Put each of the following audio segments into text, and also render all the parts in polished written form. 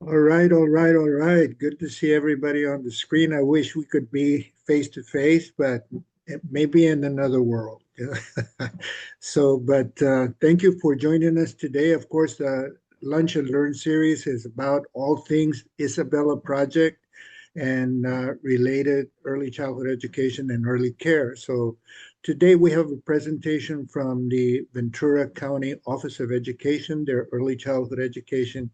All right, all right, all right. Good to see everybody on the screen. I wish we could be face to face, but maybe in another world. But thank you for joining us today. Of course, the Lunch and Learn series is about all things Isabella Project and related early childhood education and early care. So today we have a presentation from the Ventura County Office of Education, their early childhood education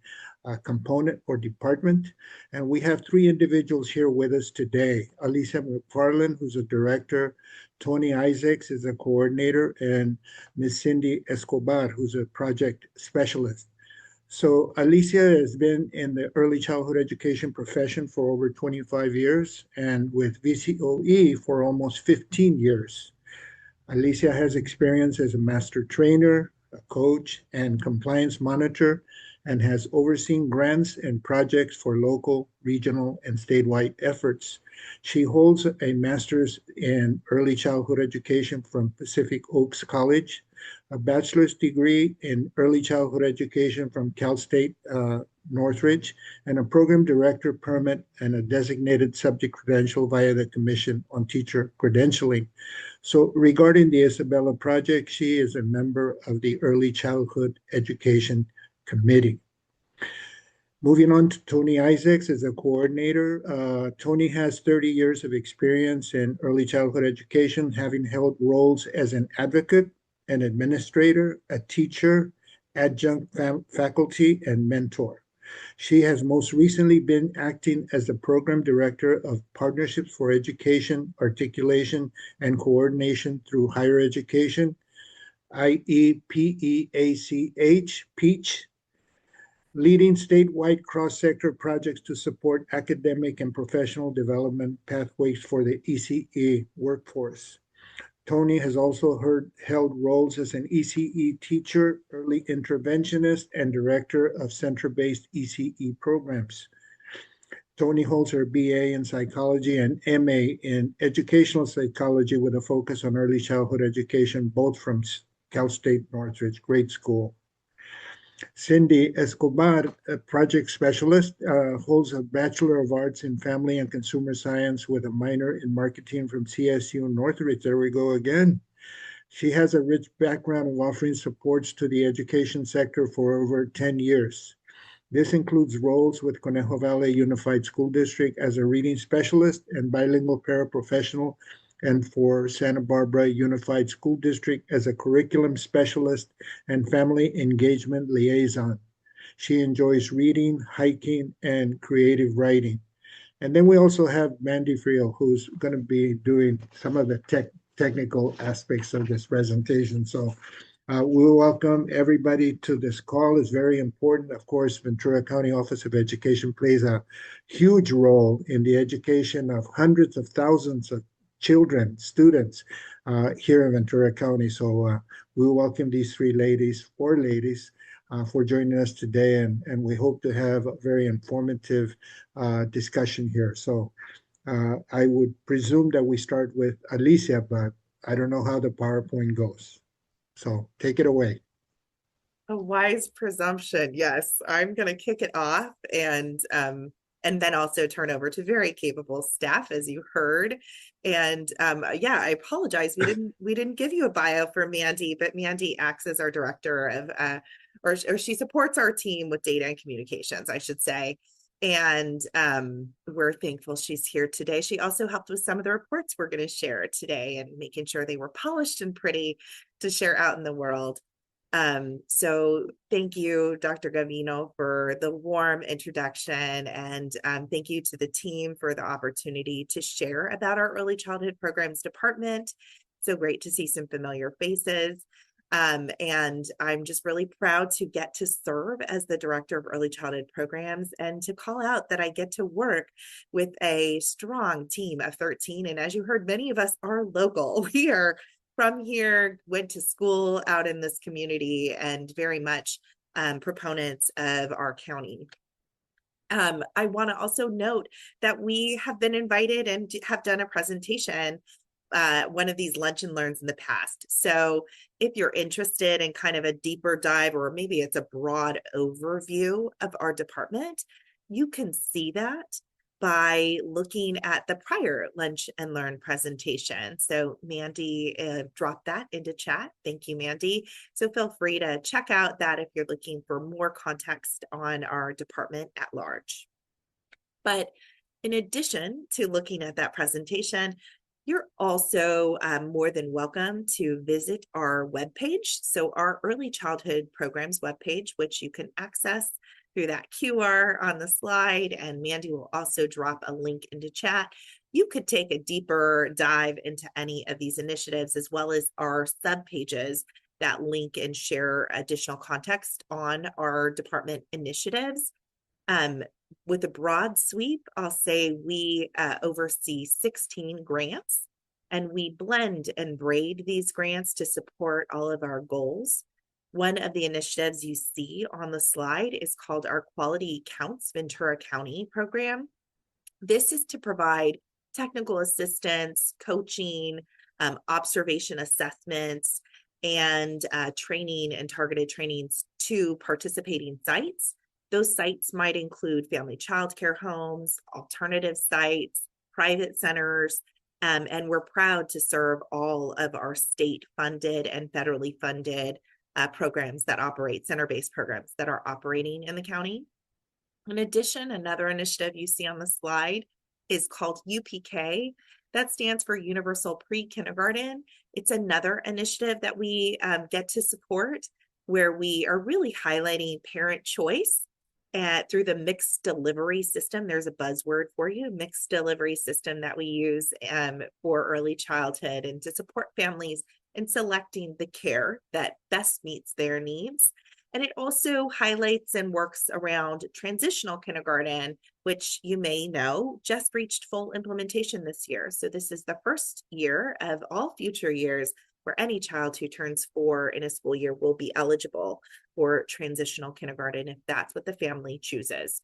component or department. And we have three individuals here with us today. Alicia McFarland, who's a director, Tony Isaacs is a coordinator, and Ms. Cindy Escobar, who's a project specialist. So Alicia has been in the early childhood education profession for over 25 years and with VCOE for almost 15 years. Alicia has experience as a master trainer, a coach, and compliance monitor, and has overseen grants and projects for local, regional, and statewide efforts. She holds a master's in early childhood education from Pacific Oaks College, a bachelor's degree in early childhood education from Cal State Northridge, and a program director permit and a designated subject credential via the Commission on Teacher Credentialing. So regarding the Isabella project, she is a member of the Early Childhood Education Committee. Moving on to Tony Isaacs as a coordinator. Tony has 30 years of experience in early childhood education, having held roles as an advocate, an administrator, a teacher, adjunct faculty, and mentor. She has most recently been acting as the program director of Partnerships for Education, Articulation, and Coordination through Higher Education, IEPEACH, PEACH, leading statewide cross-sector projects to support academic and professional development pathways for the ECE workforce. Tony has also held roles as an ECE teacher, early interventionist, and director of center-based ECE programs. Tony holds her BA in psychology and MA in educational psychology with a focus on early childhood education, both from Cal State Northridge Grade School. Cindy Escobar, a project specialist, holds a Bachelor of Arts in Family and Consumer Science with a minor in marketing from CSU Northridge. There we go again. She has a rich background of offering supports to the education sector for over 10 years. This includes roles with Conejo Valley Unified School District as a reading specialist and bilingual paraprofessional, and for Santa Barbara Unified School District as a curriculum specialist and family engagement liaison. She enjoys reading, hiking, and creative writing. And then we also have Mandy Friel, who's going to be doing some of the technical aspects of this presentation. So we welcome everybody to this call. It's very important. Of course, Ventura County Office of Education plays a huge role in the education of hundreds of thousands of children, students here in Ventura County. So we welcome these four ladies, for joining us today, and we hope to have a very informative discussion here. So I would presume that we start with Alicia, but I don't know how the PowerPoint goes. So take it away. A wise presumption. Yes, I'm going to kick it off and then also turn over to very capable staff, as you heard. And yeah, I apologize. We didn't give you a bio for Mandy, but Mandy acts as our director of or she supports our team with data and communications, I should say. And we're thankful she's here today. She also helped with some of the reports we're going to share today and making sure they were polished and pretty to share out in the world. So thank you, Dr. Gavino, for the warm introduction, and thank you to the team for the opportunity to share about our early childhood programs department. So great to see some familiar faces. And I'm just really proud to get to serve as the director of early childhood programs and to call out that I get to work with a strong team of 13. And as you heard, many of us are local. We are from here, went to school out in this community, and very much proponents of our county. I want to also note that we have been invited and have done a presentation, one of these lunch and learns in the past. So if you're interested in kind of a deeper dive, or maybe it's a broad overview of our department, You can see that by looking at the prior Lunch and Learn presentation. So Mandy dropped that into chat. Thank you, Mandy. So feel free to check out that if you're looking for more context on our department at large. But in addition to looking at that presentation, you're also more than welcome to visit our webpage. So our Early Childhood Programs webpage, which you can access through that QR on the slide, and Mandy will also drop a link into chat. You could take a deeper dive into any of these initiatives, as well as our subpages that link and share additional context on our department initiatives. With a broad sweep, I'll say we oversee 16 grants, and we blend and braid these grants to support all of our goals. One of the initiatives you see on the slide is called our Quality Counts Ventura County program. This is to provide technical assistance, coaching, observation assessments, and training and targeted trainings to participating sites. Those sites might include family childcare homes, alternative sites, private centers, and we're proud to serve all of our state-funded and federally funded programs that operate, center-based programs that are operating in the county. In addition, another initiative you see on the slide is called UPK. That stands for Universal Pre-Kindergarten. It's another initiative that we get to support, where we are really highlighting parent choice through the mixed delivery system. There's a buzzword for you, mixed delivery system that we use for early childhood and to support families in selecting the care that best meets their needs. And it also highlights and works around transitional kindergarten, which you may know just reached full implementation this year. So this is the first year of all future years where any child who turns 4 in a school year will be eligible for transitional kindergarten if that's what the family chooses.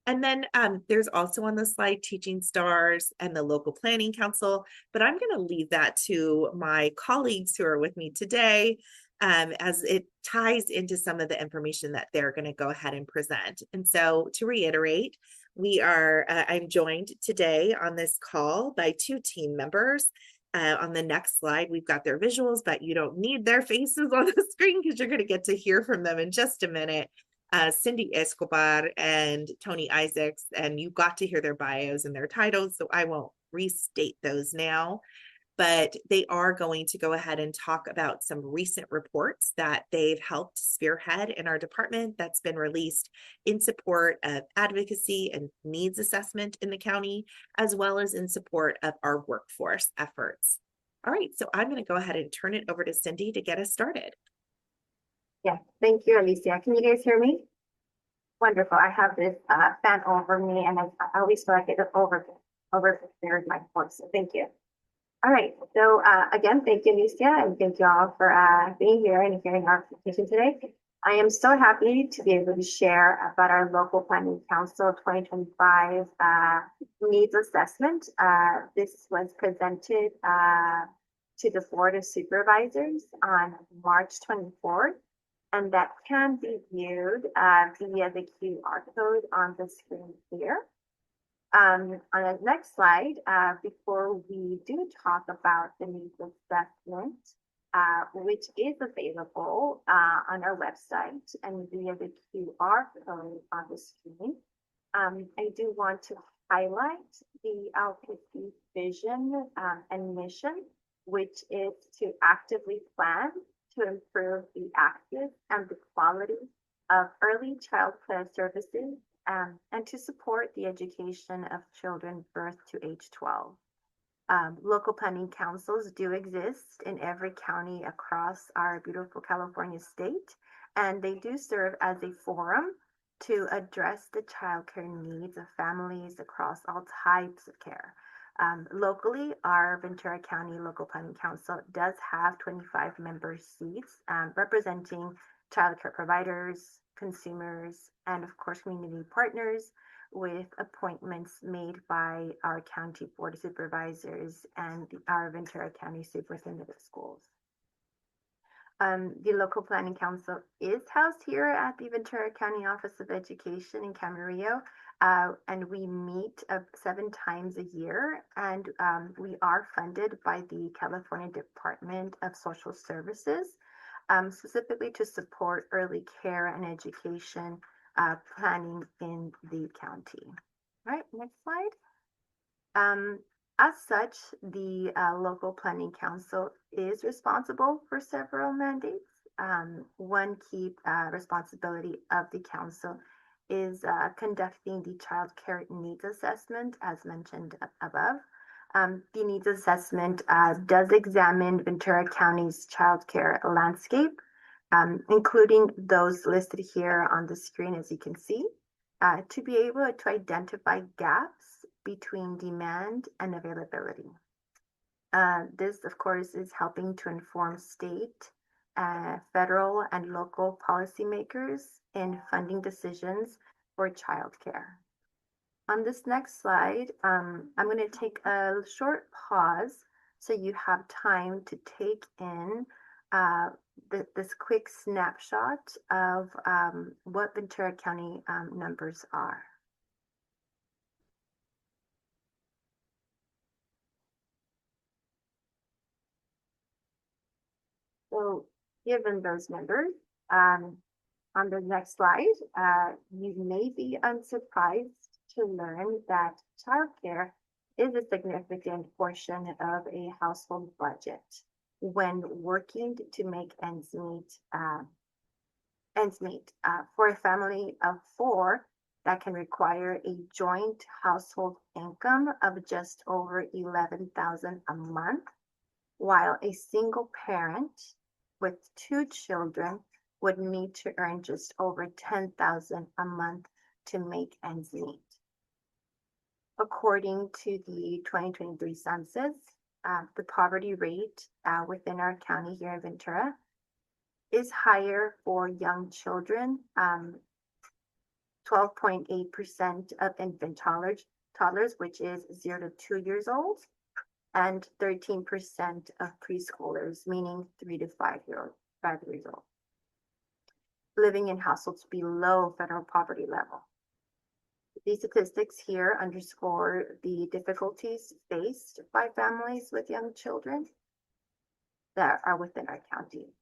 And then there's also on the slide Teaching Stars and the Local Planning Council, but I'm going to leave that to my colleagues who are with me today, as it ties into some of the information that they're going to go ahead and present. And so to reiterate, I'm joined today on this call by 2 team members. On the next slide, we've got their visuals, but you don't need their faces on the screen because you're going to get to hear from them in just a minute. Cindy Escobar and Tony Isaacs, and you got to hear their bios and their titles, so I won't restate those now. But they are going to go ahead and talk about some recent reports that they've helped spearhead in our department that's been released in support of advocacy and needs assessment in the county, as well as in support of our workforce efforts. All right, so I'm going to go ahead and turn it over to Cindy to get us started. Yes, thank you, Alicia. Can you guys hear me? Wonderful. I have this fan over me, and I always feel like it over my voice, so thank you. All right, so again, thank you, Alicia, and thank you all for being here and hearing our presentation today. I am so happy to be able to share about our Local Planning Council 2025 needs assessment. This was presented to the Board of Supervisors on March 24th, and that can be viewed via the QR code on the screen here. On the next slide, before we do talk about the needs assessment, which is available on our website and via the QR code on the screen, I do want to highlight the LPC vision and mission, which is to actively plan to improve the access and the quality of early childcare services and to support the education of children birth to age 12. Local planning councils do exist in every county across our beautiful California state, and they do serve as a forum to address the childcare needs of families across all types of care. Locally, our Ventura County Local Planning Council does have 25 member seats representing childcare providers, consumers, and of course, community partners, with appointments made by our county board of supervisors and our Ventura County superintendent of schools. The local planning council is housed here at the Ventura County Office of Education in Camarillo. And we meet 7 times a year, and we are funded by the California Department of Social Services, specifically to support early care and education planning in the county. All right, next slide. As such, the local planning council is responsible for several mandates. One key responsibility of the council is conducting the child care needs assessment, as mentioned above. The needs assessment does examine Ventura County's child care landscape, including those listed here on the screen, as you can see, to be able to identify gaps between demand and availability. This, of course, is helping to inform state, federal, and local policymakers in funding decisions for childcare. On this next slide, I'm going to take a short pause so you have time to take in this quick snapshot of what Ventura County numbers are. So given those numbers, on the next slide, you may be unsurprised to learn that childcare is a significant portion of a household budget when working to make ends meet. For a family of 4, that can require a joint household income of just over $11,000 a month, while a single parent with 2 children would need to earn just over $10,000 a month to make ends meet. According to the 2023 census, the poverty rate within our county here in Ventura is higher for young children. 12.8% of infant toddlers, which is 0 to 2 years old, and 13% of preschoolers, meaning 3 to 5 years old, living in households below federal poverty level. These statistics here underscore the difficulties faced by families with young children that are within our county.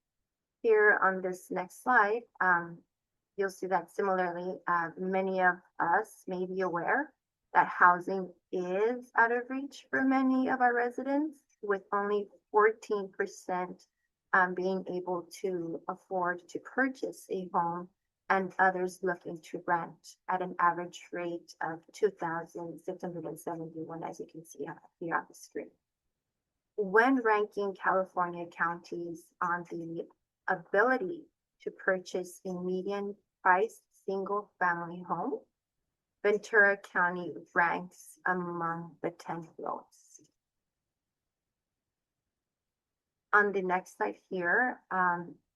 Here on this next slide, you'll see that similarly, many of us may be aware that housing is out of reach for many of our residents, with only 14% being able to afford to purchase a home, and others looking to rent at an average rate of $2,671, as you can see here on the screen. When ranking California counties on the ability to purchase a median priced single family home, Ventura County ranks among the 10th lowest. On the next slide here,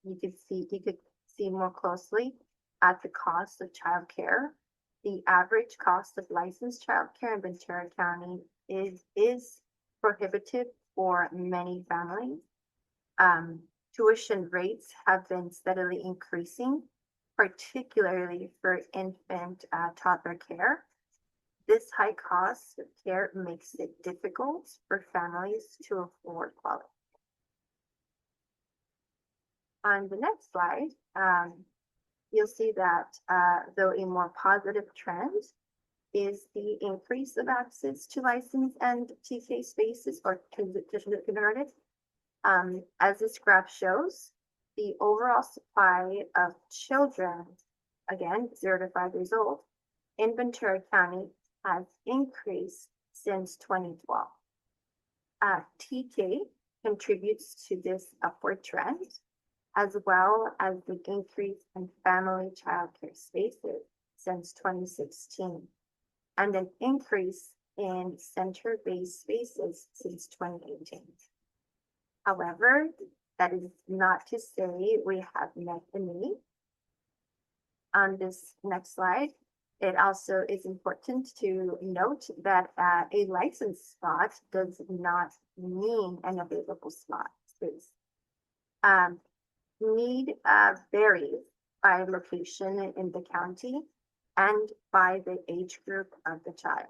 you could see more closely at the cost of childcare. The average cost of licensed childcare in Ventura County is prohibitive for many families. Tuition rates have been steadily increasing, particularly for infant toddler care. This high cost of care makes it difficult for families to afford quality. On the next slide, you'll see that though a more positive trend is the increase of access to licensed and TK spaces or kindergarten. As this graph shows, the overall supply of children, again, 0 to 5 years old, in Ventura County has increased since 2012. TK contributes to this upward trend, as well as the increase in family childcare spaces since 2016, and an increase in center-based spaces since 2018. However, that is not to say we have met the need. On this next slide, it also is important to note that a licensed spot does not mean an available spot space. need varies by location in the county and by the age group of the child.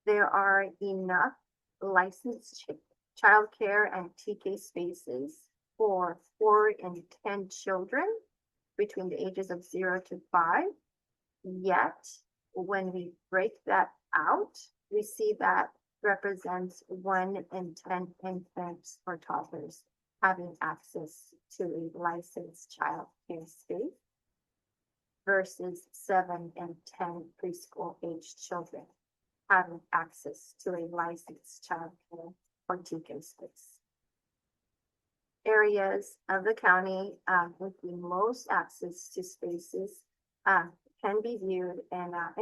There are enough licensed childcare and TK spaces for 4 and 10 children between the ages of 0 to 5. Yet, when we break that out, we see that represents 1 in 10 infants or toddlers having access to a licensed child care space versus 7 and 10 preschool aged children having access to a licensed child care or TK space. Areas of the county with the most access to spaces can be viewed in our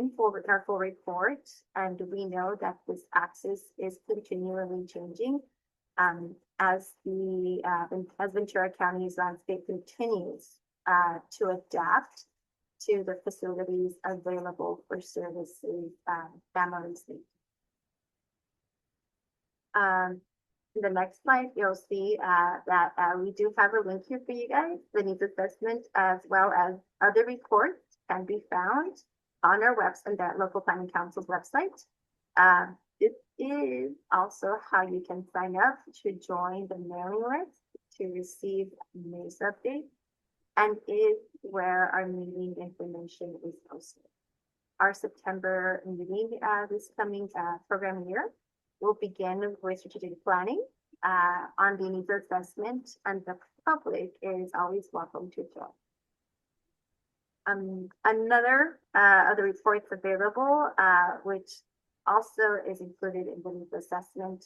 full report, and we know that this access is continually changing as Ventura County's landscape continues to adapt to the facilities available for services families need. The next slide, you'll see that we do have a link here for you guys. The needs assessment as well as other reports can be found on our website, the local planning council's website. This is also how you can sign up to join the mailing list to receive news updates, and is where our meeting information is posted. Our September meeting this coming program year will begin with strategic planning on the needs assessment, and the public is always welcome to join. Another other reports available, which also is included in the needs assessment,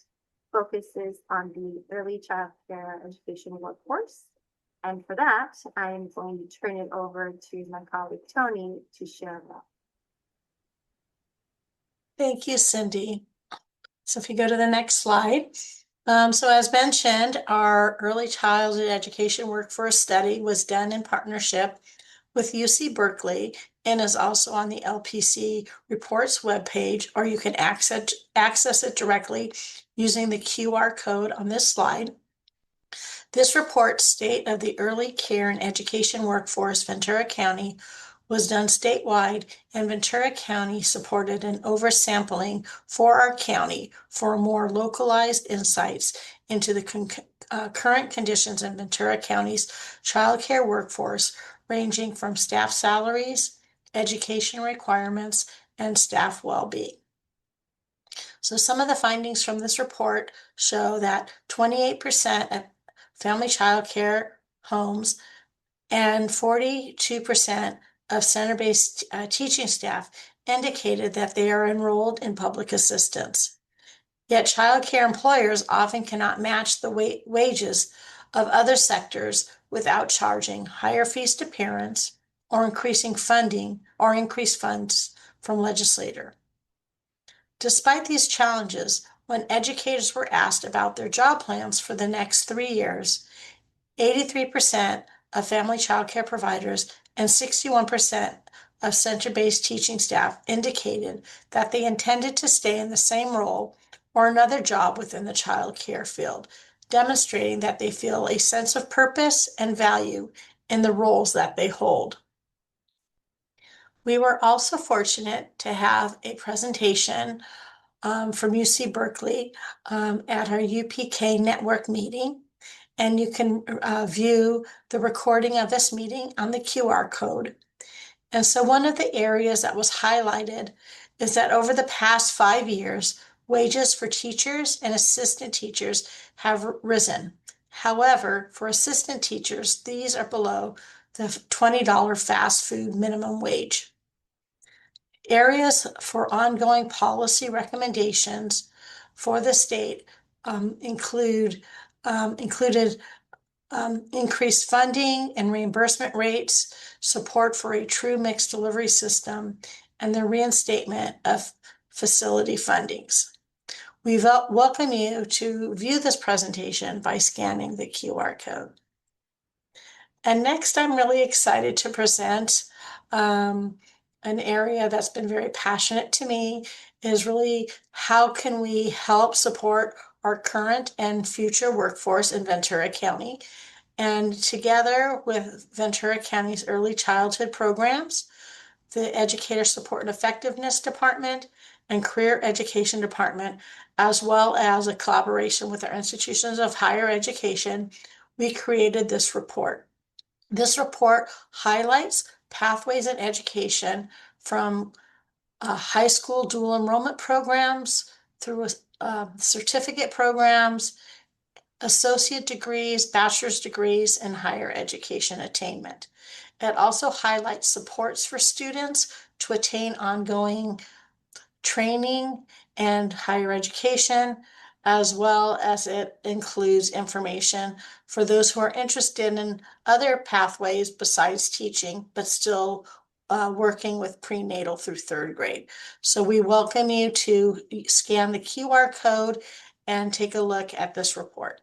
focuses on the early child care education workforce. And for that, I am going to turn it over to my colleague Tony to share that. Thank you, Cindy. So if you go to the next slide. So as mentioned, our early childhood education workforce study was done in partnership with UC Berkeley and is also on the LPC reports webpage, or you can access it directly using the QR code on this slide. This report, State of the Early Care and Education Workforce, Ventura County, was done statewide, and Ventura County supported an oversampling for our county for more localized insights into the current conditions in Ventura County's child care workforce, ranging from staff salaries, education requirements, and staff well-being. So some of the findings from this report show that 28% of family child care homes and 42% of center-based teaching staff indicated that they are enrolled in public assistance. Yet child care employers often cannot match the wages of other sectors without charging higher fees to parents or increasing funding or increased funds from legislator. Despite these challenges, when educators were asked about their job plans for the next 3 years, 83% of family child care providers and 61% of center-based teaching staff indicated that they intended to stay in the same role or another job within the child care field, demonstrating that they feel a sense of purpose and value in the roles that they hold. We were also fortunate to have a presentation from UC Berkeley at our UPK network meeting, and you can view the recording of this meeting on the QR code. And so one of the areas that was highlighted is that over the past 5 years, wages for teachers and assistant teachers have risen. However, for assistant teachers, these are below the $20 fast food minimum wage. Areas for ongoing policy recommendations for the state included increased funding and reimbursement rates, support for a true mixed delivery system, and the reinstatement of facility fundings. We welcome you to view this presentation by scanning the QR code. And next, I'm really excited to present an area that's been very passionate to me, is really how can we help support our current and future workforce in Ventura County. And together with Ventura County's early childhood programs, the Educator Support and Effectiveness Department, and Career Education Department, as well as a collaboration with our institutions of higher education, we created this report. This report highlights pathways in education from high school dual enrollment programs through certificate programs, associate degrees, bachelor's degrees, and higher education attainment. It also highlights supports for students to attain ongoing training and higher education, as well as it includes information for those who are interested in other pathways besides teaching, but still working with prenatal through third grade. So we welcome you to scan the QR code and take a look at this report.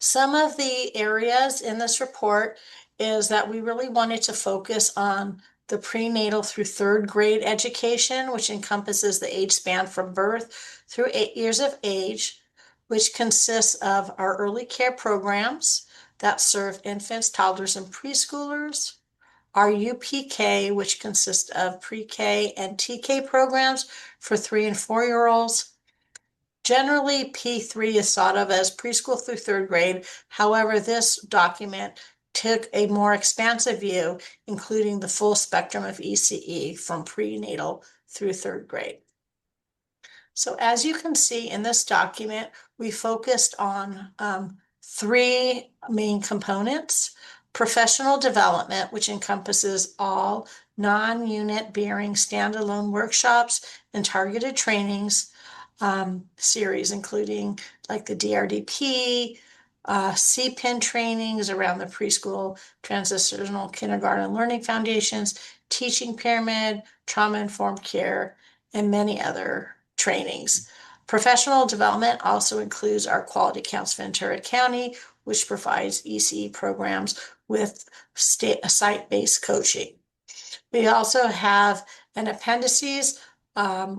Some of the areas in this report is that we really wanted to focus on the prenatal through third grade education, which encompasses the age span from birth through 8 years of age, which consists of our early care programs that serve infants, toddlers, and preschoolers, our UPK, which consists of pre-K and TK programs for 3 and 4-year-olds. Generally, P3 is thought of as preschool through third grade. However, this document took a more expansive view, including the full spectrum of ECE from prenatal through third grade. So as you can see in this document, we focused on 3 main components: professional development, which encompasses all non-unit bearing standalone workshops and targeted trainings, series, including like the DRDP, CPIN trainings around the preschool transitional kindergarten learning foundations, teaching pyramid, trauma-informed care, and many other trainings. Professional development also includes our Quality Counts Ventura County, which provides ECE programs with site-based coaching. We also have an appendices,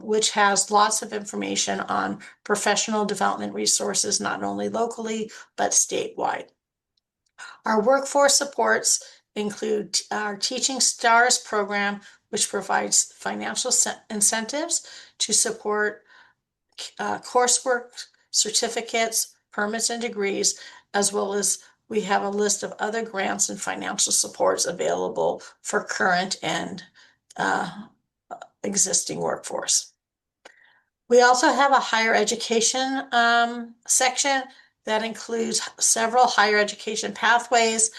which has lots of information on professional development resources, not only locally, but statewide. Our workforce supports include our Teaching Stars program, which provides financial incentives to support coursework, certificates, permits, and degrees, as well as we have a list of other grants and financial supports available for current and existing workforce. We also have a higher education section that includes several higher education pathways,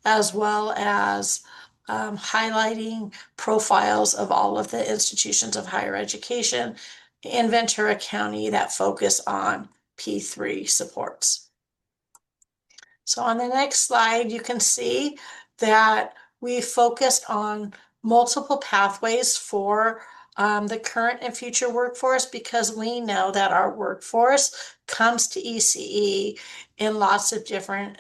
as well as highlighting profiles of all of the institutions of higher education in Ventura County that focus on P3 supports. So on the next slide, you can see that we focused on multiple pathways for the current and future workforce, because we know that our workforce comes to ECE in lots of different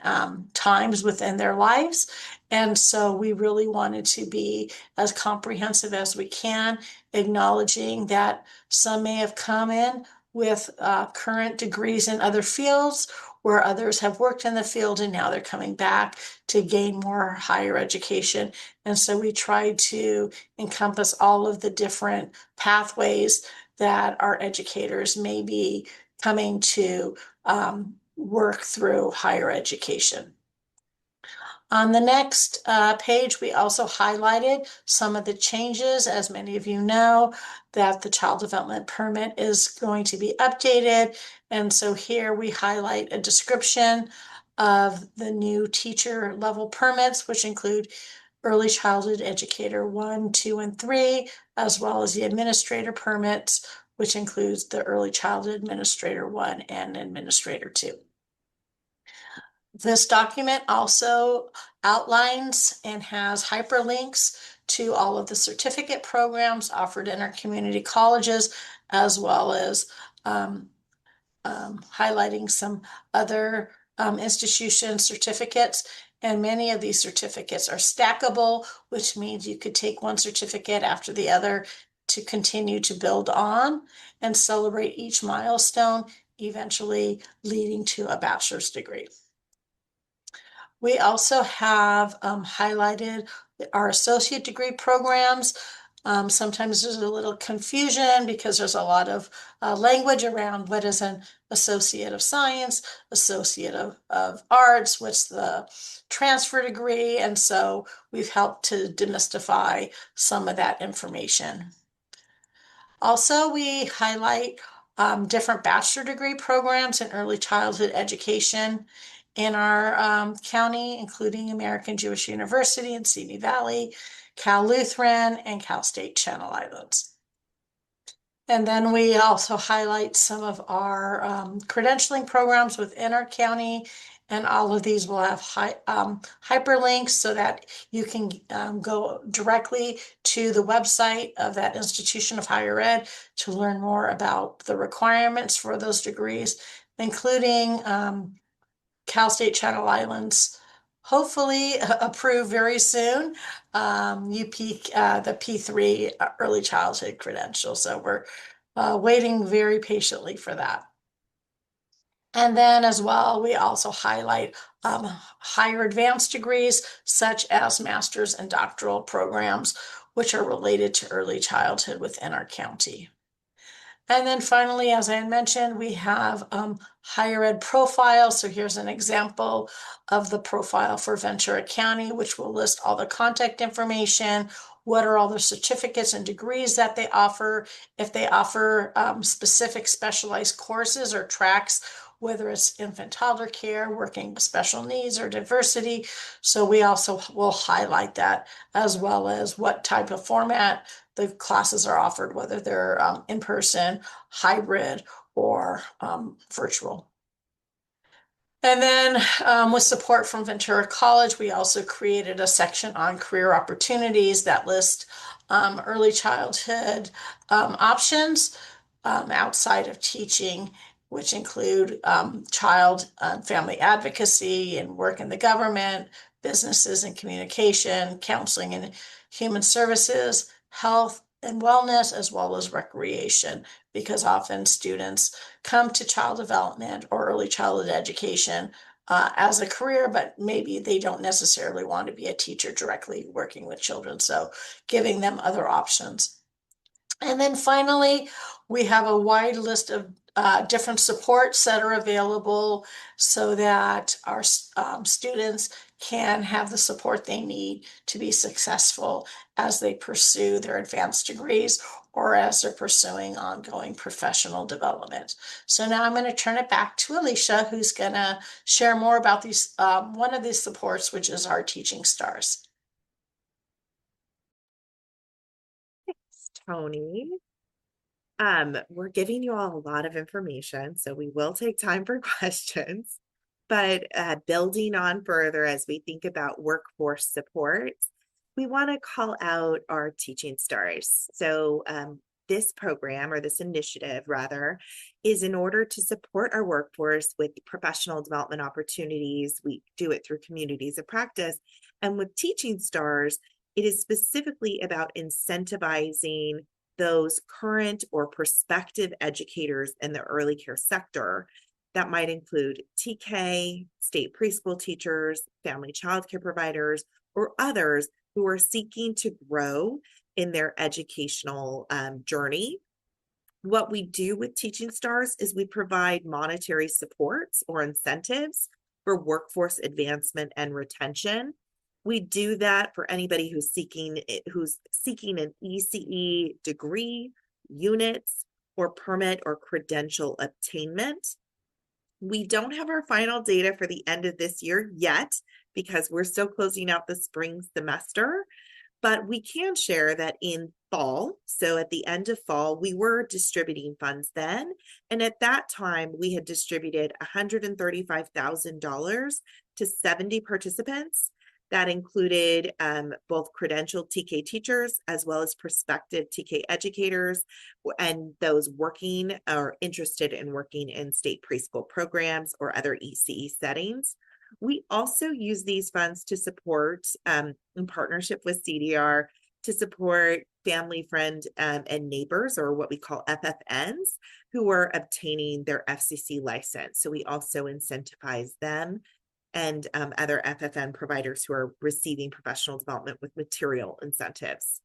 times within their lives. And so we really wanted to be as comprehensive as we can, acknowledging that some may have come in with current degrees in other fields, where others have worked in the field and now they're coming back to gain more higher education. And so we tried to encompass all of the different pathways that our educators may be coming to work through higher education. On the next page, we also highlighted some of the changes. As many of you know, that the child development permit is going to be updated. And so here we highlight a description of the new teacher level permits, which include early childhood educator 1, 2, and 3, as well as the administrator permits, which includes the early childhood administrator 1 and administrator 2. This document also outlines and has hyperlinks to all of the certificate programs offered in our community colleges, as well as highlighting some other institution certificates. And many of these certificates are stackable, which means you could take one certificate after the other to continue to build on and celebrate each milestone, eventually leading to a bachelor's degree. We also have highlighted our associate degree programs. Sometimes there's a little confusion because there's a lot of language around what is an associate of science, associate of arts, what's the transfer degree, and so we've helped to demystify some of that information. Also, we highlight different bachelor degree programs in early childhood education in our county, including American Jewish University in Simi Valley, Cal Lutheran, and Cal State Channel Islands. And then we also highlight some of our credentialing programs within our county, and all of these will have hyperlinks so that you can go directly to the website of that institution of higher ed to learn more about the requirements for those degrees, including Cal State Channel Islands, hopefully approved very soon, the P3 early childhood credential. So we're waiting very patiently for that. And then as well, we also highlight higher advanced degrees, such as master's and doctoral programs, which are related to early childhood within our county. And then finally, as I mentioned, we have higher ed profiles. So here's an example of the profile for Ventura County, which will list all the contact information, what are all the certificates and degrees that they offer, if they offer specific specialized courses or tracks, whether it's infant toddler care, working with special needs, or diversity. So we also will highlight that, as well as what type of format the classes are offered, whether they're in person, hybrid, or virtual. And then with support from Ventura College, we also created a section on career opportunities that list early childhood options outside of teaching, which include child and family advocacy and work in the government, businesses and communication, counseling and human services, health and wellness, as well as recreation, because often students come to child development or early childhood education as a career, but maybe they don't necessarily want to be a teacher directly working with children. So giving them other options. And then finally, we have a wide list of different supports that are available so that our students can have the support they need to be successful as they pursue their advanced degrees or as they're pursuing ongoing professional development. So now I'm going to turn it back to Alicia, who's going to share more about these one of these supports, which is our Teaching Stars. Thanks, Tony. We're giving you all a lot of information, so we will take time for questions, but building on further as we think about workforce support, we want to call out our Teaching Stars. So this program, or this initiative rather, is in order to support our workforce with professional development opportunities. We do it through communities of practice. And with Teaching Stars, it is specifically about incentivizing those current or prospective educators in the early care sector. That might include TK, state preschool teachers, family childcare providers, or others who are seeking to grow in their educational journey. What we do with Teaching Stars is we provide monetary supports or incentives for workforce advancement and retention. We do that for anybody who's seeking an ECE degree, units, or permit or credential attainment. We don't have our final data for the end of this year yet because we're still closing out the spring semester, but we can share that in fall, so at the end of fall, we were distributing funds then, and at that time, we had distributed $135,000 to 70 participants. That included both credentialed TK teachers as well as prospective TK educators and those working or interested in working in state preschool programs or other ECE settings. We also use these funds to support, in partnership with CDR, to support family, friend, and neighbors, or what we call FFNs, who are obtaining their FCC license. So we also incentivize them and other FFN providers who are receiving professional development with material incentives.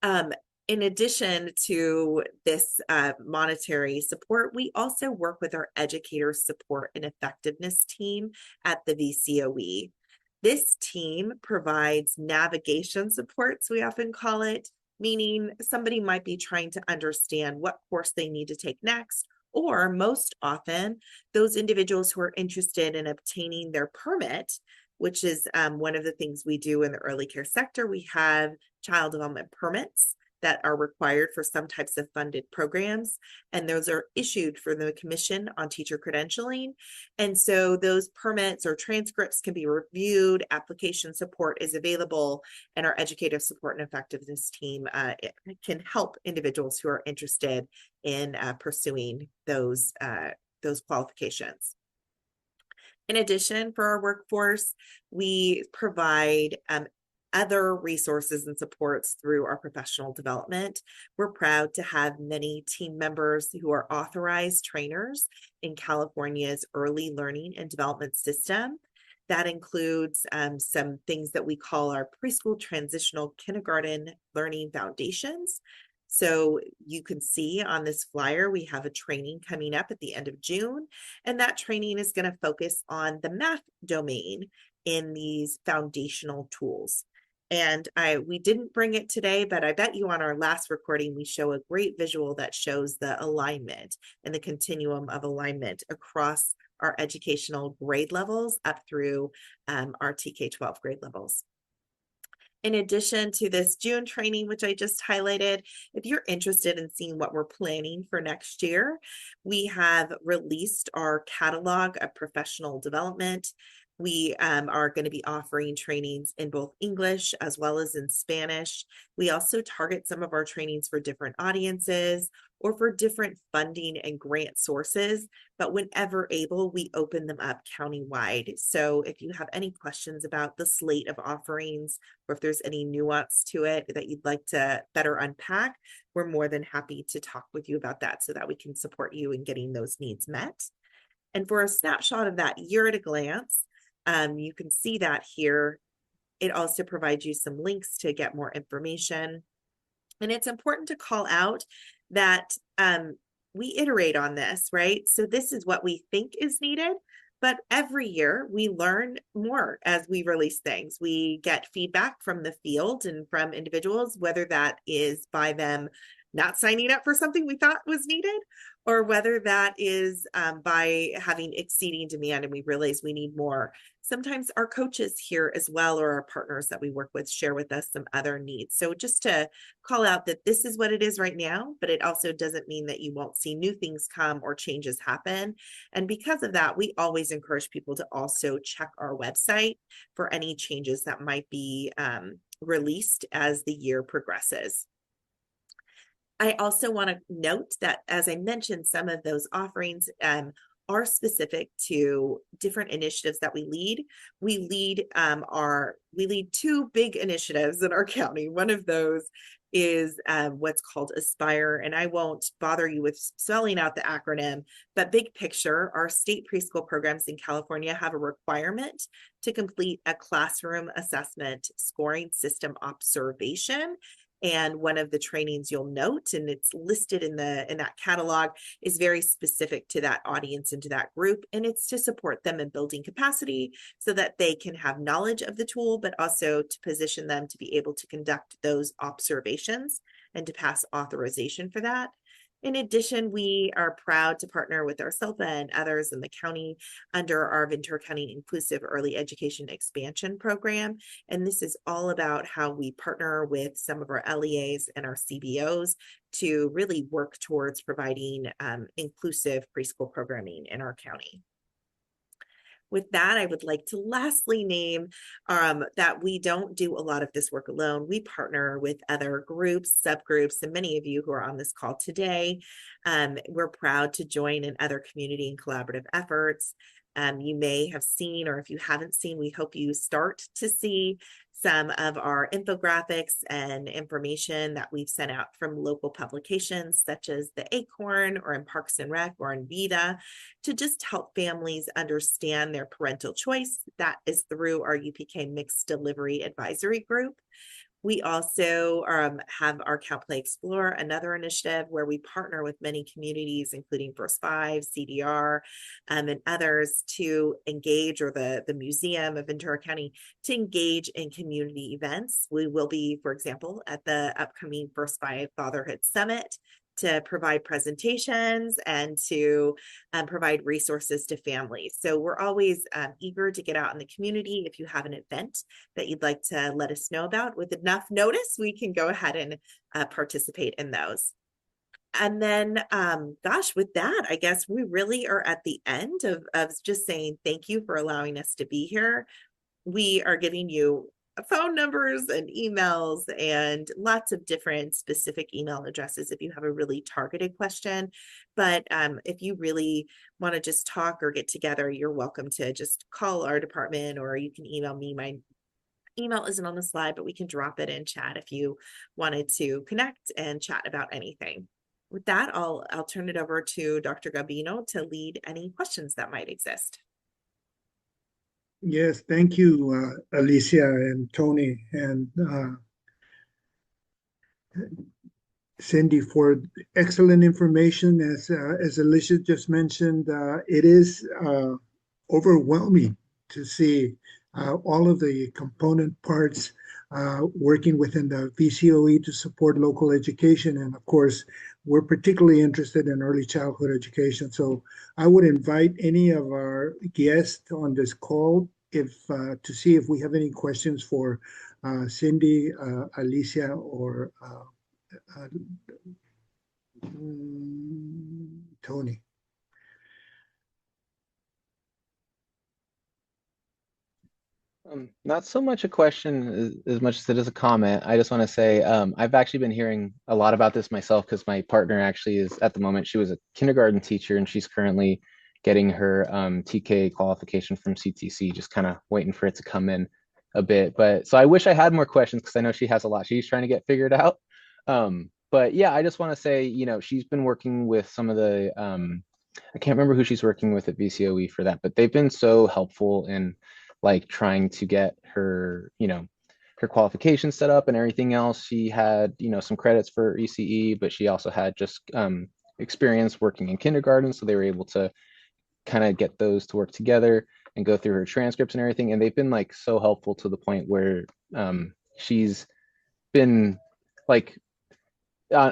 In addition to this monetary support, we also work with our educator support and effectiveness team at the VCOE. This team provides navigation supports, we often call it, meaning somebody might be trying to understand what course they need to take next, or most often, those individuals who are interested in obtaining their permit, which is one of the things we do in the early care sector. We have child development permits that are required for some types of funded programs, and those are issued for the Commission on Teacher Credentialing. And so those permits or transcripts can be reviewed, application support is available, and our educative support and effectiveness team can help individuals who are interested in pursuing those qualifications. In addition, for our workforce, we provide other resources and supports through our professional development. We're proud to have many team members who are authorized trainers in California's early learning and development system. That includes some things that we call our preschool transitional kindergarten learning foundations. So you can see on this flyer, we have a training coming up at the end of June, and that training is going to focus on the math domain in these foundational tools. And we didn't bring it today, but I bet you on our last recording, we show a great visual that shows the alignment and the continuum of alignment across our educational grade levels up through our TK-12 grade levels. In addition to this June training, which I just highlighted, if you're interested in seeing what we're planning for next year, we have released our catalog of professional development. We are going to be offering trainings in both English as well as in Spanish. We also target some of our trainings for different audiences or for different funding and grant sources, but whenever able, we open them up countywide. So if you have any questions about the slate of offerings, or if there's any nuance to it that you'd like to better unpack, we're more than happy to talk with you about that so that we can support you in getting those needs met. And for a snapshot of that year at a glance, you can see that here. It also provides you some links to get more information. And it's important to call out that we iterate on this, right? So this is what we think is needed, but every year we learn more as we release things. We get feedback from the field and from individuals, whether that is by them not signing up for something we thought was needed, or whether that is by having exceeding demand and we realize we need more. Sometimes our coaches here as well, or our partners that we work with, share with us some other needs. So just to call out that this is what it is right now, but it also doesn't mean that you won't see new things come or changes happen. And because of that, we always encourage people to also check our website for any changes that might be released as the year progresses. I also want to note that, as I mentioned, some of those offerings are specific to different initiatives that we lead. We lead two big initiatives in our county. One of those is what's called Aspire, and I won't bother you with spelling out the acronym, but big picture, our state preschool programs in California have a requirement to complete a classroom assessment scoring system observation. And one of the trainings you'll note, and it's listed in that catalog, is very specific to that audience and to that group. And it's to support them in building capacity so that they can have knowledge of the tool, but also to position them to be able to conduct those observations and to pass authorization for that. In addition, we are proud to partner with our SELPA and others in the county under our Ventura County Inclusive Early Education Expansion Program. And this is all about how we partner with some of our LEAs and our CBOs to really work towards providing inclusive preschool programming in our county. With that, I would like to lastly name that we don't do a lot of this work alone. We partner with other groups, subgroups, and many of you who are on this call today. We're proud to join in other community and collaborative efforts. You may have seen, or if you haven't seen, we hope you start to see some of our infographics and information that we've sent out from local publications such as the Acorn or in Parks and Rec or in VITA to just help families understand their parental choice. That is through our UPK Mixed Delivery Advisory Group. We also have our Count Play Explore, another initiative where we partner with many communities, including First Five, CDR, and others to engage, or the Museum of Ventura County, to engage in community events. We will be, for example, at the upcoming First Five Fatherhood Summit to provide presentations and to provide resources to families. So we're always eager to get out in the community. If you have an event that you'd like to let us know about with enough notice, we can go ahead and participate in those. And then, gosh, with that, I guess we really are at the end of just saying thank you for allowing us to be here. We are giving you phone numbers and emails and lots of different specific email addresses if you have a really targeted question. But if you really want to just talk or get together, you're welcome to just call our department, or you can email me. My email isn't on the slide, but we can drop it in chat if you wanted to connect and chat about anything. With that, I'll turn it over to Dr. Gabino to lead any questions that might exist. Yes, thank you, Alicia and Tony and Cindy, for excellent information. As Alicia just mentioned, it is overwhelming to see all of the component parts working within the VCOE to support local education. And of course, we're particularly interested in early childhood education. So I would invite any of our guests on this call to see if we have any questions for Cindy, Alicia, or Tony. Not so much a question as much as it is a comment. I just want to say I've actually been hearing a lot about this myself, because my partner actually is, at the moment, she was a kindergarten teacher and she's currently getting her TK qualification from CTC, just kind of waiting for it to come in a bit. But so I wish I had more questions, because I know she has a lot she's trying to get figured out. But yeah, I just want to say, she's been working with some of the, I can't remember who she's working with at VCOE for that, but they've been so helpful in like trying to get her, her qualification set up and everything else. She had, some credits for ECE, but she also had just experience working in kindergarten. So they were able to kind of get those to work together and go through her transcripts and everything. And they've been like so helpful to the point where she's been like,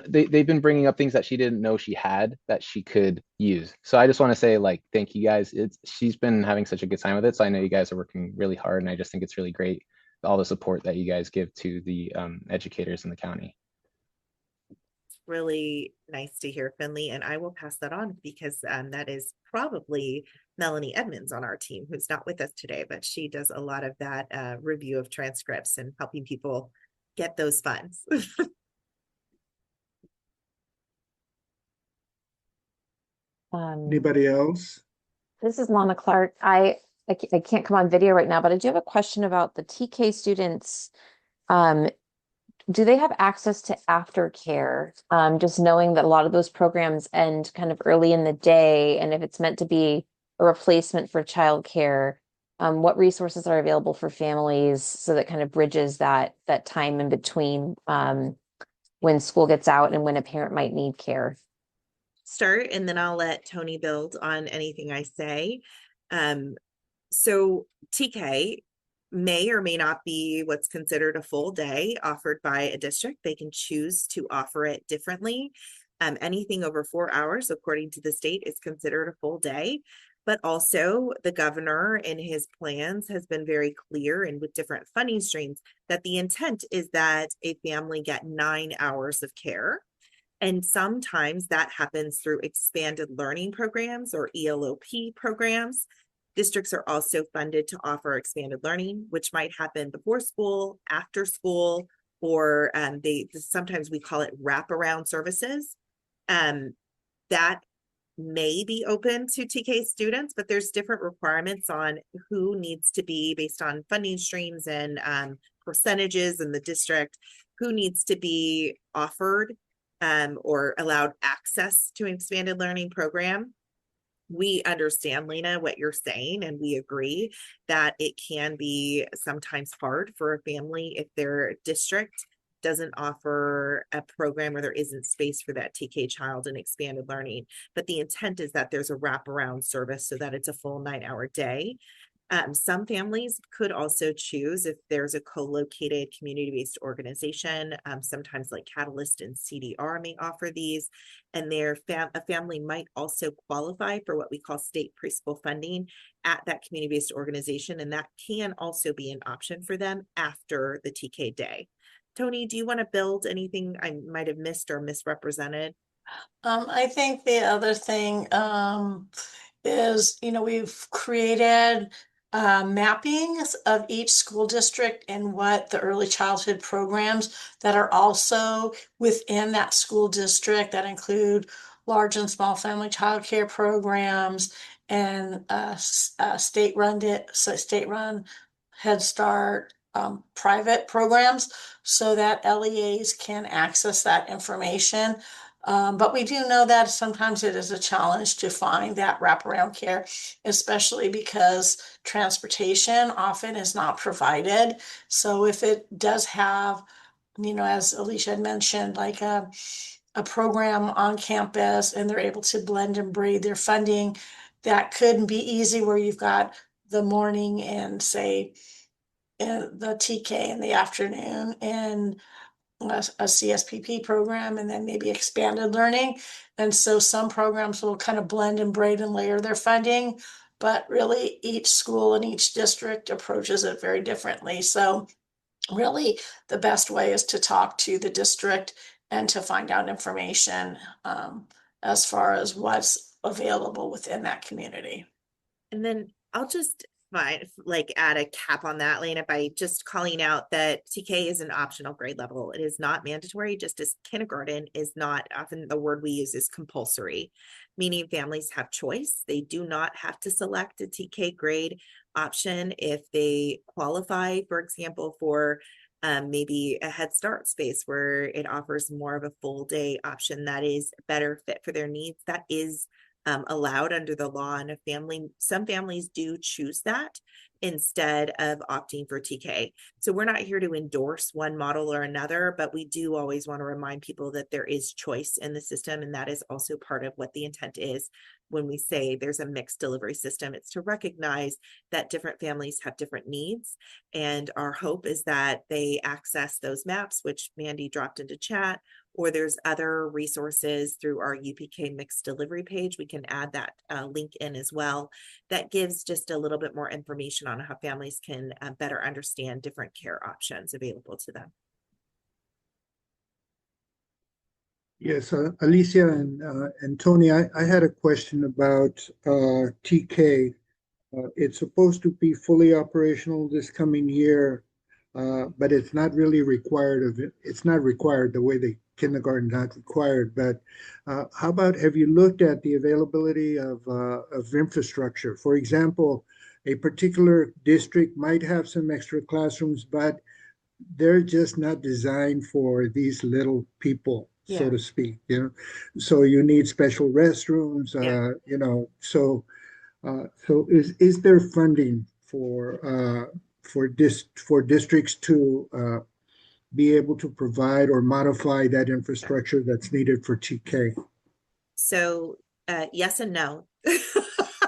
they've been bringing up things that she didn't know she had that she could use. So I just want to say, like, thank you guys. She's been having such a good time with it. So I know you guys are working really hard, and I just think it's really great, all the support that you guys give to the educators in the county. Really nice to hear, Finley, and I will pass that on, because that is probably Melanie Edmonds on our team, who's not with us today, but she does a lot of that review of transcripts and helping people get those funds. Anybody else? This is Mama Clark. I can't come on video right now, but I do have a question about the TK students. Do they have access to aftercare? Just knowing that a lot of those programs end kind of early in the day, and if it's meant to be a replacement for childcare, what resources are available for families so that kind of bridges that time in between when school gets out and when a parent might need care? Start, and then I'll let Tony build on anything I say. So TK may or may not be what's considered a full day offered by a district. They can choose to offer it differently. Anything over 4 hours, according to the state, is considered a full day. But also the governor in his plans has been very clear, and with different funding streams, that the intent is that a family get 9 hours of care. And sometimes that happens through expanded learning programs or ELOP programs. Districts are also funded to offer expanded learning, which might happen before school, after school, or sometimes we call it wraparound services. That may be open to TK students, but there's different requirements on who needs to be based on funding streams and percentages in the district, who needs to be offered or allowed access to an expanded learning program. We understand, Lena, what you're saying, and we agree that it can be sometimes hard for a family if their district doesn't offer a program where there isn't space for that TK child in expanded learning. But the intent is that there's a wraparound service so that it's a full 9-hour day. Some families could also choose, if there's a co-located community-based organization, sometimes like Catalyst and CDR may offer these, and a family might also qualify for what we call state preschool funding at that community-based organization, and that can also be an option for them after the TK day. Tony, do you want to build anything I might have missed or misrepresented? I think the other thing is, we've created mappings of each school district and what the early childhood programs that are also within that school district that include large and small family childcare programs and state-run Head Start private programs, so that LEAs can access that information. But we do know that sometimes it is a challenge to find that wraparound care, especially because transportation often is not provided. So if it does have, as Alicia had mentioned, like a program on campus and they're able to blend and braid their funding, that could be easy where you've got the morning and say the TK in the afternoon and a CSPP program and then maybe expanded learning. And so some programs will kind of blend and braid and layer their funding, but really each school and each district approaches it very differently. So really the best way is to talk to the district and to find out information as far as what's available within that community. And then I'll just add a cap on that, Lena, by just calling out that TK is an optional grade level. It is not mandatory, just as kindergarten is not. Often the word we use is compulsory, meaning families have choice. They do not have to select a TK grade option if they qualify, for example, for maybe a Head Start space where it offers more of a full day option that is better fit for their needs. That is allowed under the law, and some families do choose that instead of opting for TK. So we're not here to endorse one model or another, but we do always want to remind people that there is choice in the system, and that is also part of what the intent is when we say there's a mixed delivery system. It's to recognize that different families have different needs, and our hope is that they access those maps, which Mandy dropped into chat, or there's other resources through our UPK mixed delivery page. We can add that link in as well. That gives just a little bit more information on how families can better understand different care options available to them. Yes, Alicia and Tony, I had a question about TK. It's supposed to be fully operational this coming year, but it's not really required of it. It's not required the way the kindergarten not required. But how about, have you looked at the availability of infrastructure? For example, a particular district might have some extra classrooms, but they're just not designed for these little people, so to speak. So you need special restrooms. So is there funding for districts to be able to provide or modify that infrastructure that's needed for TK? So yes and no.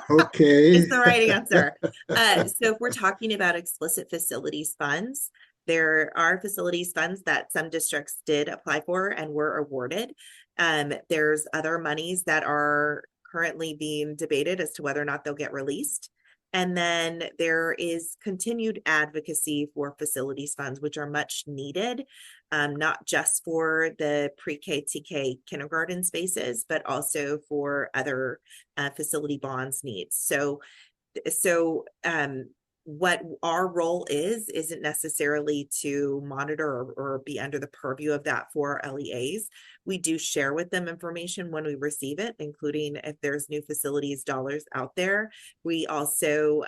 Okay. It's the right answer. So if we're talking about explicit facilities funds, there are facilities funds that some districts did apply for and were awarded. There's other monies that are currently being debated as to whether or not they'll get released. And then there is continued advocacy for facilities funds, which are much needed, not just for the pre-K, TK kindergarten spaces, but also for other facility bonds needs. So what our role isn't necessarily to monitor or be under the purview of that for LEAs. We do share with them information when we receive it, including if there's new facilities dollars out there. We also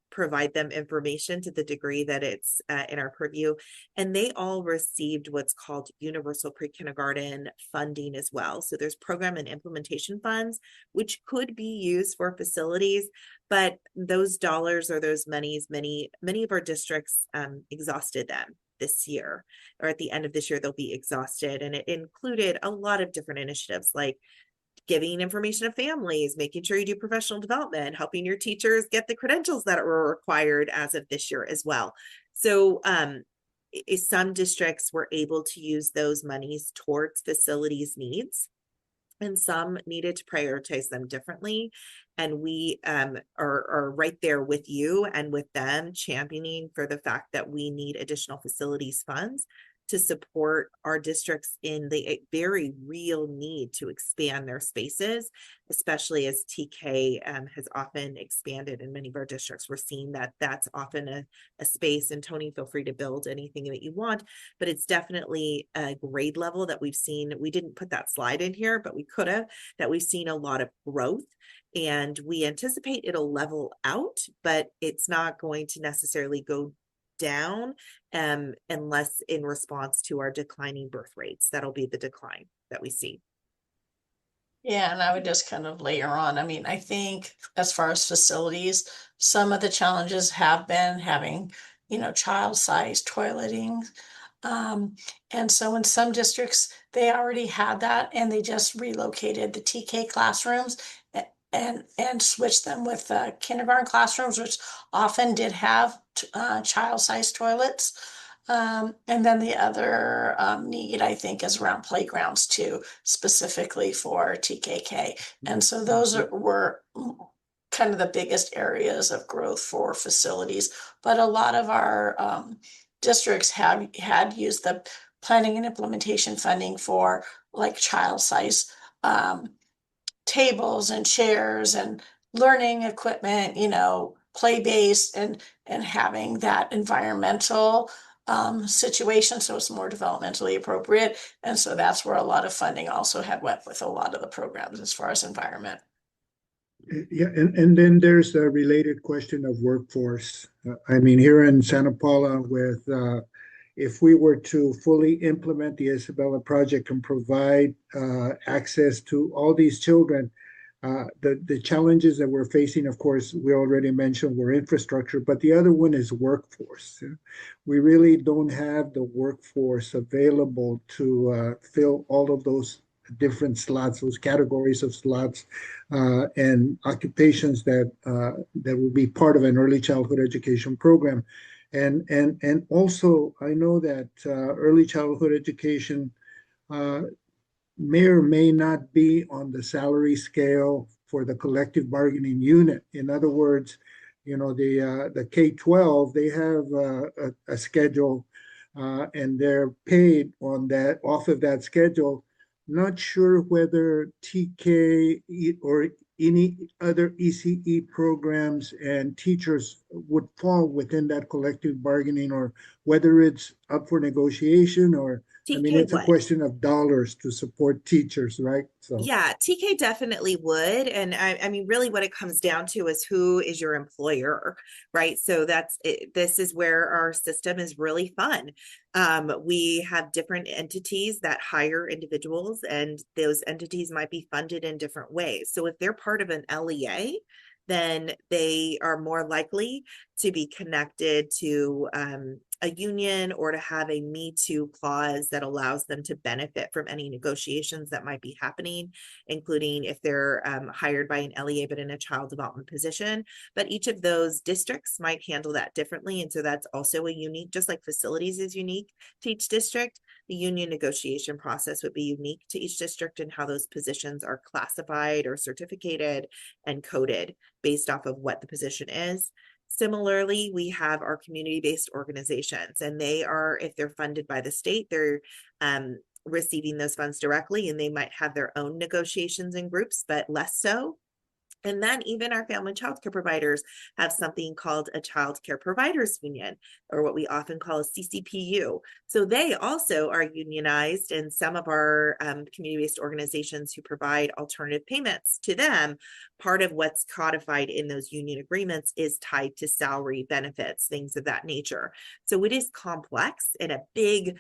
provide them information to the degree that it's in our purview. And they all received what's called universal pre-kindergarten funding as well. So there's program and implementation funds, which could be used for facilities, but those dollars or those monies, many of our districts exhausted them this year, or at the end of this year, they'll be exhausted. And it included a lot of different initiatives like giving information to families, making sure you do professional development, helping your teachers get the credentials that were required as of this year as well. So some districts were able to use those monies towards facilities needs, and some needed to prioritize them differently. And we are right there with you and with them, championing for the fact that we need additional facilities funds to support our districts in the very real need to expand their spaces, especially as TK has often expanded in many of our districts. We're seeing that that's often a space, and Tony, feel free to build anything that you want, but it's definitely a grade level that we've seen. We didn't put that slide in here, but we could have, that we've seen a lot of growth. And we anticipate it'll level out, but it's not going to necessarily go down unless in response to our declining birth rates. That'll be the decline that we see. Yeah, and I would just kind of layer on. I mean, I think as far as facilities, some of the challenges have been having, child-sized toileting. And so in some districts, they already had that and they just relocated the TK classrooms and switched them with kindergarten classrooms, which often did have child-sized toilets. And then the other need, I think, is around playgrounds too, specifically for TKK. And so those were kind of the biggest areas of growth for facilities. But a lot of our districts had used the planning and implementation funding for like child size tables and chairs and learning equipment, play-based and having that environmental situation, so it's more developmentally appropriate. And so that's where a lot of funding also had went with a lot of the programs as far as environment. Yeah, and then there's a related question of workforce. I mean, here in Santa Paula, with if we were to fully implement the Isabella project and provide access to all these children, the challenges that we're facing, of course, we already mentioned were infrastructure, but the other one is workforce. We really don't have the workforce available to fill all of those different slots, those categories of slots and occupations that will be part of an early childhood education program. And also, I know that early childhood education may or may not be on the salary scale for the collective bargaining unit. In other words, the K-12, they have a schedule and they're paid on that, off of that schedule. Not sure whether TK or any other ECE programs and teachers would fall within that collective bargaining, or whether it's up for negotiation, or I mean, it's a question of dollars to support teachers, right? So yeah, TK definitely would. And I mean, really what it comes down to is who is your employer, right? So that's it. This is where our system is really fun. We have different entities that hire individuals, and those entities might be funded in different ways. So if they're part of an LEA, then they are more likely to be connected to a union or to have a Me Too clause that allows them to benefit from any negotiations that might be happening, including if they're hired by an LEA but in a child development position. But each of those districts might handle that differently. And so that's also a unique, just like facilities is unique to each district, the union negotiation process would be unique to each district and how those positions are classified or certificated and coded based off of what the position is. Similarly, we have our community-based organizations, and they are, if they're funded by the state, they're receiving those funds directly, and they might have their own negotiations and groups, but less so. And then even our family child care providers have something called a child care providers union, or what we often call a CCPU. So they also are unionized, and some of our community-based organizations who provide alternative payments to them, part of what's codified in those union agreements is tied to salary, benefits, things of that nature. So it is complex and a big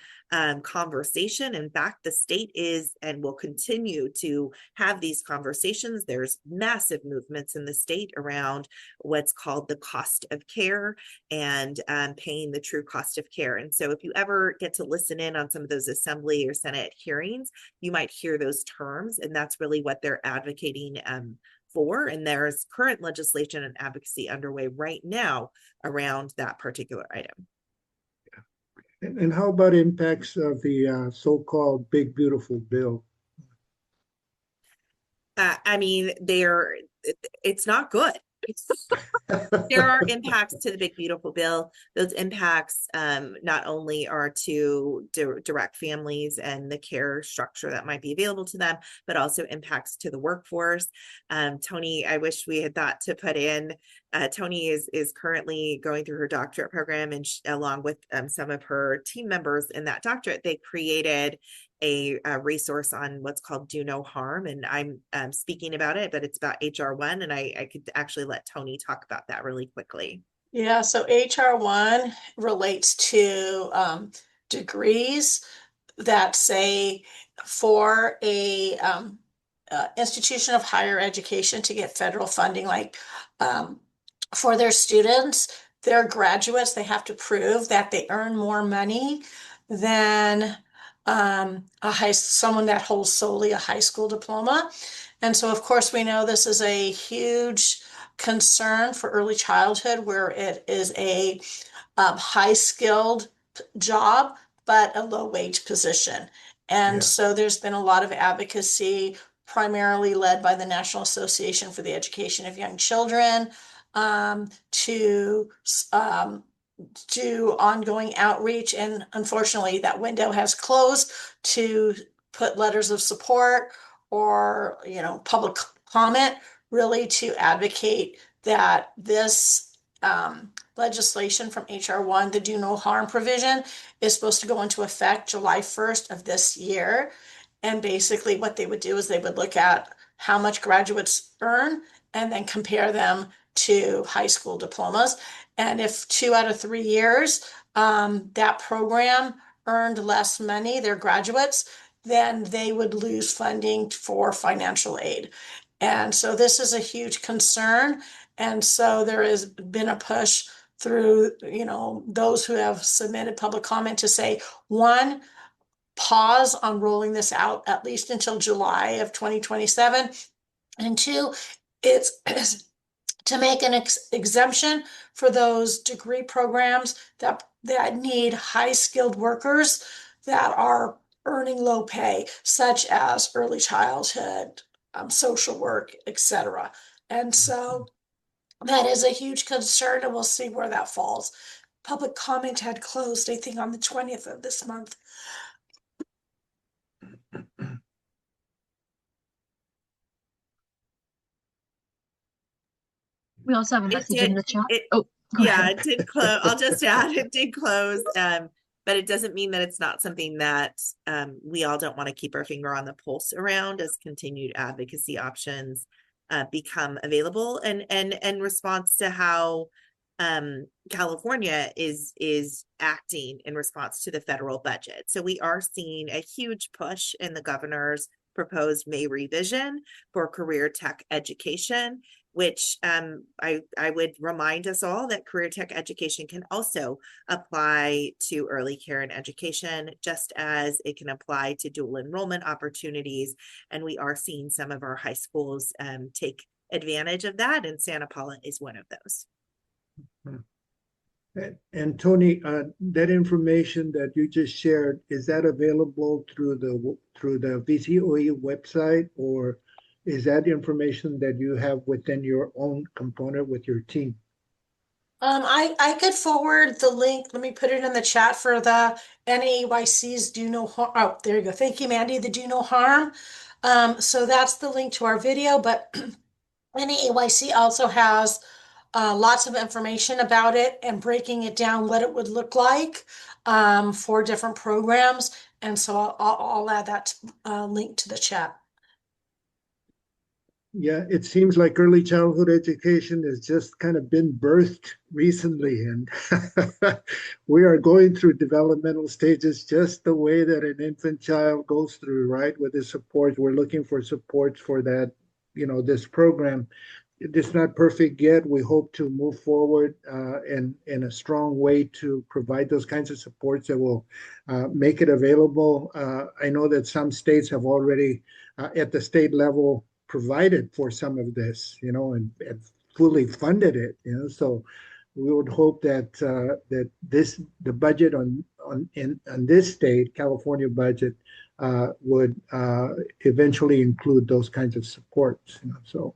conversation. In fact, the state is and will continue to have these conversations. There's massive movements in the state around what's called the cost of care and paying the true cost of care. And so if you ever get to listen in on some of those assembly or Senate hearings, you might hear those terms, and that's really what they're advocating for. And there's current legislation and advocacy underway right now around that particular item. And how about impacts of the so-called Big Beautiful Bill? I mean, it's not good. There are impacts to the Big Beautiful Bill. Those impacts not only are to direct families and the care structure that might be available to them, but also impacts to the workforce. Tony, I wish we had thought to put in, Tony is currently going through her doctorate program, and along with some of her team members in that doctorate, they created a resource on what's called Do No Harm. And I'm speaking about it, but it's about HR1. And I could actually let Tony talk about that really quickly. Yeah, so HR1 relates to degrees that say for a institution of higher education to get federal funding, like for their students, their graduates, they have to prove that they earn more money than someone that holds solely a high school diploma. And so, of course, we know this is a huge concern for early childhood, where it is a high skilled job, but a low wage position. And so there's been a lot of advocacy, primarily led by the National Association for the Education of Young Children, to do ongoing outreach. And unfortunately, that window has closed to put letters of support or, public comment, really to advocate that this legislation from HR1, the Do No Harm provision, is supposed to go into effect July 1st of this year. And basically what they would do is they would look at how much graduates earn and then compare them to high school diplomas. And if 2 out of 3 years that program earned less money, their graduates, then they would lose funding for financial aid. And so this is a huge concern. And so there has been a push through, those who have submitted public comment to say, one, pause on rolling this out at least until July of 2027. And two, it's to make an exemption for those degree programs that need high skilled workers that are earning low pay, such as early childhood, social work, etc. And so that is a huge concern, and we'll see where that falls. Public comment had closed, I think, on the 20th of this month. We also have a message in the chat. It did close. I'll just add, it did close. But it doesn't mean that it's not something that we all don't want to keep our finger on the pulse around as continued advocacy options become available, and in response to how California is acting in response to the federal budget. So we are seeing a huge push in the governor's proposed May revision for career tech education, which I would remind us all that career tech education can also apply to early care and education, just as it can apply to dual enrollment opportunities. And we are seeing some of our high schools take advantage of that, and Santa Paula is one of those. And Tony, that information that you just shared, is that available through the VCOE website, or is that information that you have within your own component with your team? I could forward the link. Let me put it in the chat for the NAEYC's Do No Harm. Oh, there you go. Thank you, Mandy. The Do No Harm. So that's the link to our video, but NEAYC also has lots of information about it and breaking it down what it would look like for different programs. And so I'll add that link to the chat. Yeah, it seems like early childhood education has just kind of been birthed recently, and we are going through developmental stages just the way that an infant child goes through, right? With the support, we're looking for support for that, this program. It's not perfect yet. We hope to move forward in a strong way to provide those kinds of supports that will make it available. I know that some states have already, at the state level, provided for some of this, and fully funded it, So we would hope that the budget on this state, California budget, would eventually include those kinds of supports. So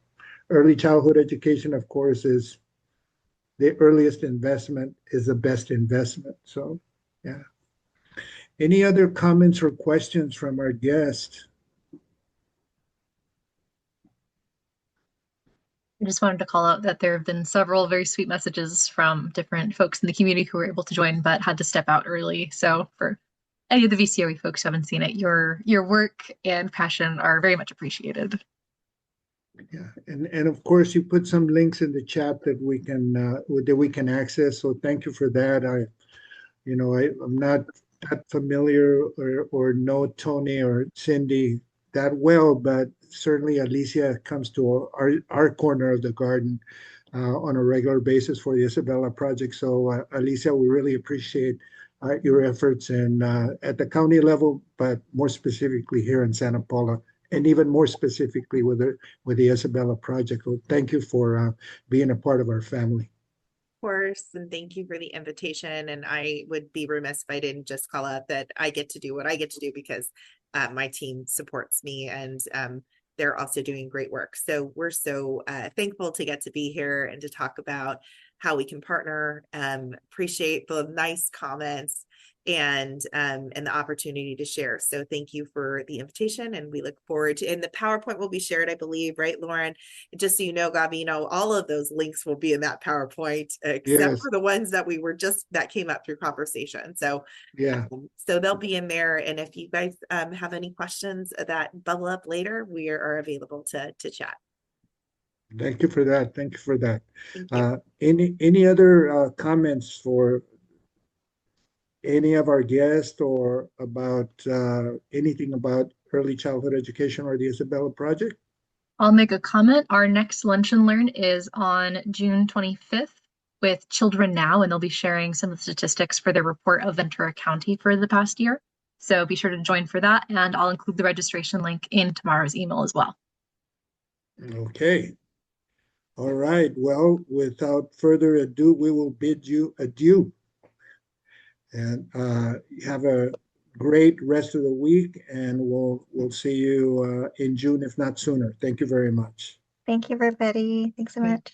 early childhood education, of course, is the earliest investment is the best investment. So, yeah. Any other comments or questions from our guests? I just wanted to call out that there have been several very sweet messages from different folks in the community who were able to join but had to step out early. So for any of the VCOE folks who haven't seen it, your work and passion are very much appreciated. Yeah, and of course you put some links in the chat that we can access. So thank you for that. I'm not that familiar or know Tony or Cindy that well, but certainly Alicia comes to our corner of the garden on a regular basis for the Isabella project. So Alicia, we really appreciate your efforts and at the county level, but more specifically here in Santa Paula, and even more specifically with the Isabella project. So thank you for being a part of our family. Course, and thank you for the invitation. And I would be remiss if I didn't just call out that I get to do what I get to do because my team supports me, and they're also doing great work. So we're so thankful to get to be here and to talk about how we can partner. Appreciate the nice comments and the opportunity to share. So thank you for the invitation, and we look forward to, and the PowerPoint will be shared, I believe, right, Lauren? Just so you know, Gabi, all of those links will be in that PowerPoint, except for the ones that that came up through conversation. So yeah, so they'll be in there. And if you guys have any questions that bubble up later, we are available to chat. Thank you for that. Thank you for that. Thank you. Any other comments for any of our guests or about anything about early childhood education or the Isabella project? I'll make a comment. Our next Lunch and Learn is on June 25th with Children Now, and they'll be sharing some of the statistics for their report of Ventura County for the past year. So be sure to join for that, and I'll include the registration link in tomorrow's email as well. Okay. All right. Well, without further ado, we will bid you adieu. And have a great rest of the week, and we'll see you in June, if not sooner. Thank you very much. Thank you, everybody. Thanks so much.